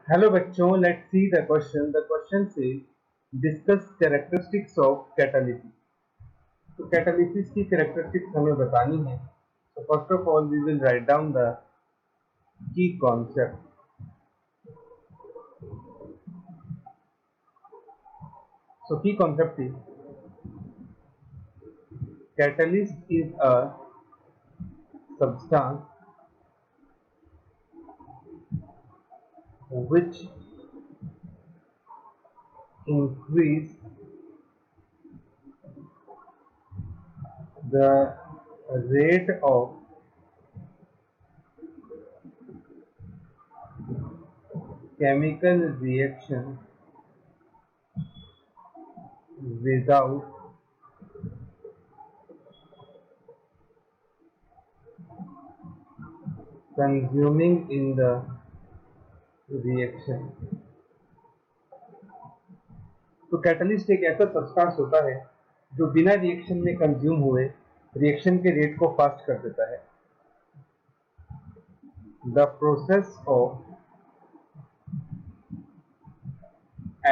Hello बच्चों, let's see the question. The question says discuss characteristics of catalysis. तो catalysis की characteristics हमें बतानी है. So first of all we will write down the key concept. So key concept is catalyst is a substance which increase the rate of chemical reaction without consuming in the reaction. तो catalyst एक ऐसा substance होता है जो बिना reaction में consume हुए reaction के रेट को फास्ट कर देता है. The process of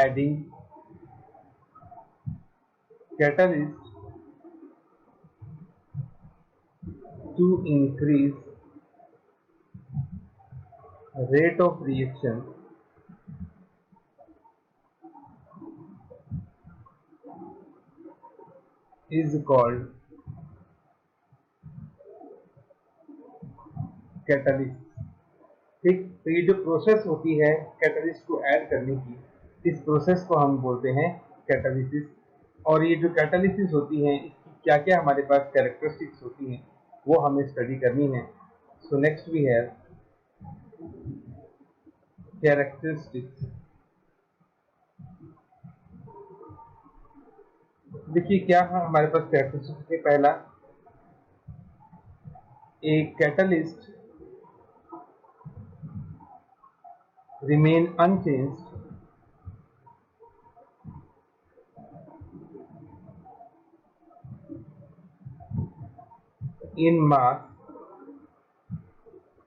adding catalyst to increase rate of reaction is called catalyst. ठीक, तो ये जो प्रोसेस होती है कैटलिस्ट को ऐड करने की, इस प्रोसेस को हम बोलते हैं कैटालिसिस. और ये जो कैटालिसिस होती है इसकी क्या क्या हमारे पास कैरेक्टरिस्टिक्स होती हैं वो हमें स्टडी करनी है. So next we have characteristics. देखिए क्या है हमारे पास कैरेक्टरिस्टिक्स है. पहला, a catalyst remain unchanged in mass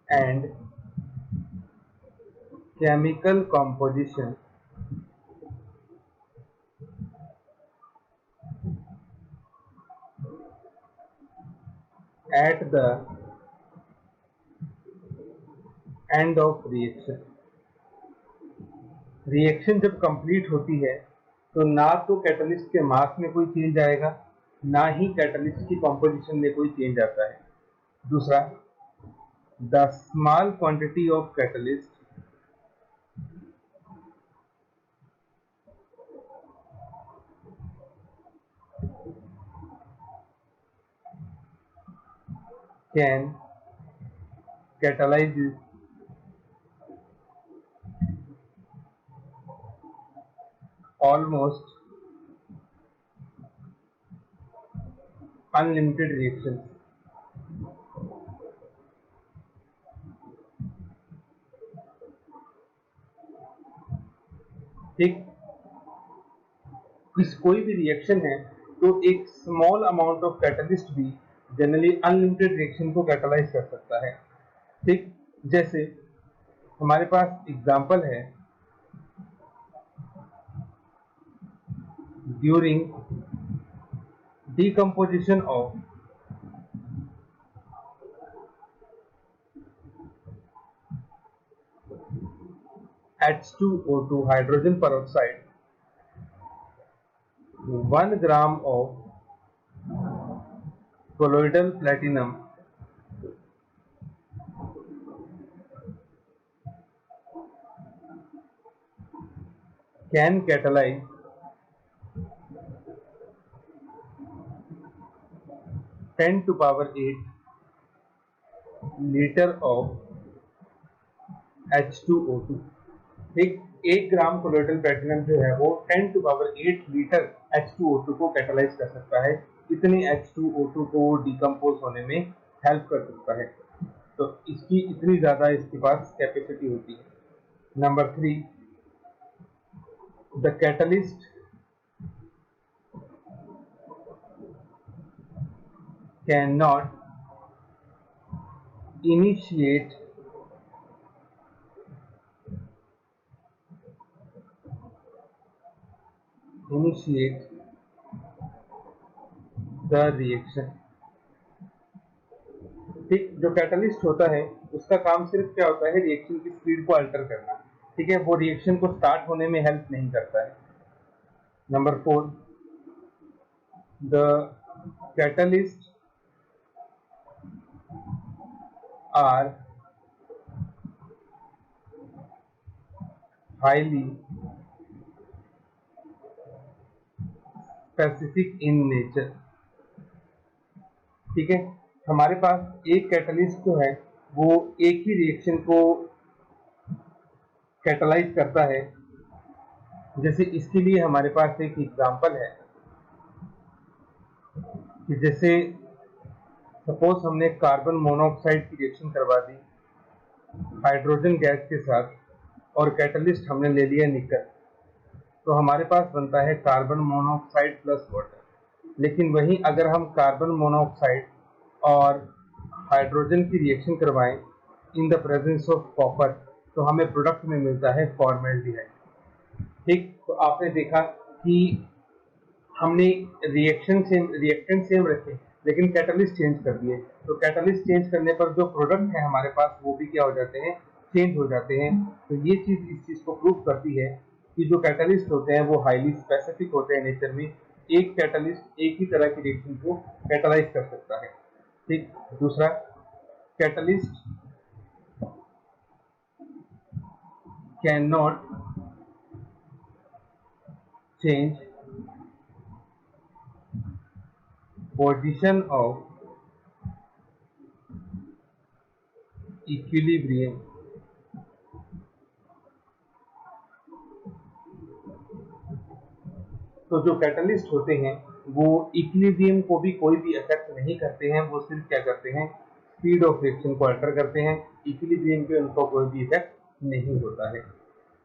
and chemical composition at the end of reaction. Reaction जब कंप्लीट होती है तो ना तो कैटलिस्ट के मास में कोई चेंज आएगा, ना ही कैटलिस्ट की कॉम्पोजिशन में कोई चेंज आता है. दूसरा, the small quantity of catalyst can catalyze almost unlimited reactions. ठीक, कोई भी रिएक्शन है तो एक स्मॉल अमाउंट ऑफ कैटलिस्ट भी जनरली अनलिमिटेड रिएक्शन को कैटलाइज कर सकता है. ठीक, जैसे हमारे पास एग्जांपल है during decomposition of H2O2 hydrogen peroxide, 1 gram of colloidal platinum can catalyze 10 to power 8 liter of H2O2. ठीक, 1 ग्राम कोलोइडल प्लेटिनम जो है वो 10 to power 8 लीटर H2O2 को कैटलाइज कर सकता है. इतने H2O2 को डिकम्पोज होने में हेल्प कर सकता है. तो इसकी इतनी ज्यादा इसके पास कैपेसिटी होती है. Number 3, the catalyst can not initiate initiate the reaction। ठीक, जो कैटलिस्ट होता है उसका काम सिर्फ क्या होता है, रिएक्शन की स्पीड को अल्टर करना। ठीक है, वो रिएक्शन को स्टार्ट होने में हेल्प नहीं करता है। Number 4, the catalyst are highly specific in nature. ठीक है, हमारे पास एक कैटलिस्ट जो है वो एक ही रिएक्शन को कैटलाइज करता है। जैसे इसके लिए हमारे पास एक एग्जांपल है कि जैसे सपोज हमने कार्बन मोनोऑक्साइड की रिएक्शन करवा दी हाइड्रोजन गैस के साथ और कैटलिस्ट हमने ले लिया निकल, तो हमारे पास बनता है कार्बन मोनोऑक्साइड प्लस वाटर। लेकिन वहीं अगर हम कार्बन मोनोऑक्साइड और हाइड्रोजन की रिएक्शन करवाएं in the presence of copper, तो हमें प्रोडक्ट में मिलता है फॉर्मेल्डिहाइड। ठीक, तो आपने देखा कि हमने रिएक्टेंट सेम रखे लेकिन कैटलिस्ट चेंज कर दिए, तो कैटलिस्ट चेंज करने पर जो प्रोडक्ट है हमारे पास वो भी क्या हो जाते हैं, चेंज हो जाते हैं। तो ये चीज इस चीज को प्रूव करती है कि जो कैटलिस्ट होते हैं वो हाईली स्पेसिफिक होते हैं नेचर में। एक कैटलिस्ट एक ही तरह की रिएक्शन को कैटलाइज कर सकता है। ठीक, दूसरा, catalyst can not change position of equilibrium. तो जो कैटलिस्ट होते हैं वो इक्विलिब्रियम को भी कोई भी अफेक्ट नहीं करते हैं, वो सिर्फ क्या करते हैं, स्पीड ऑफ रिएक्शन को अल्टर करते हैं। इक्विलिब्रियम पे उनको कोई भी इफेक्ट नहीं होता है।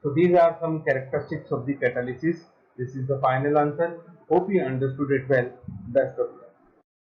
So these are some characteristics of the catalysis. This is the final answer. Hope you understood it well. Best of luck.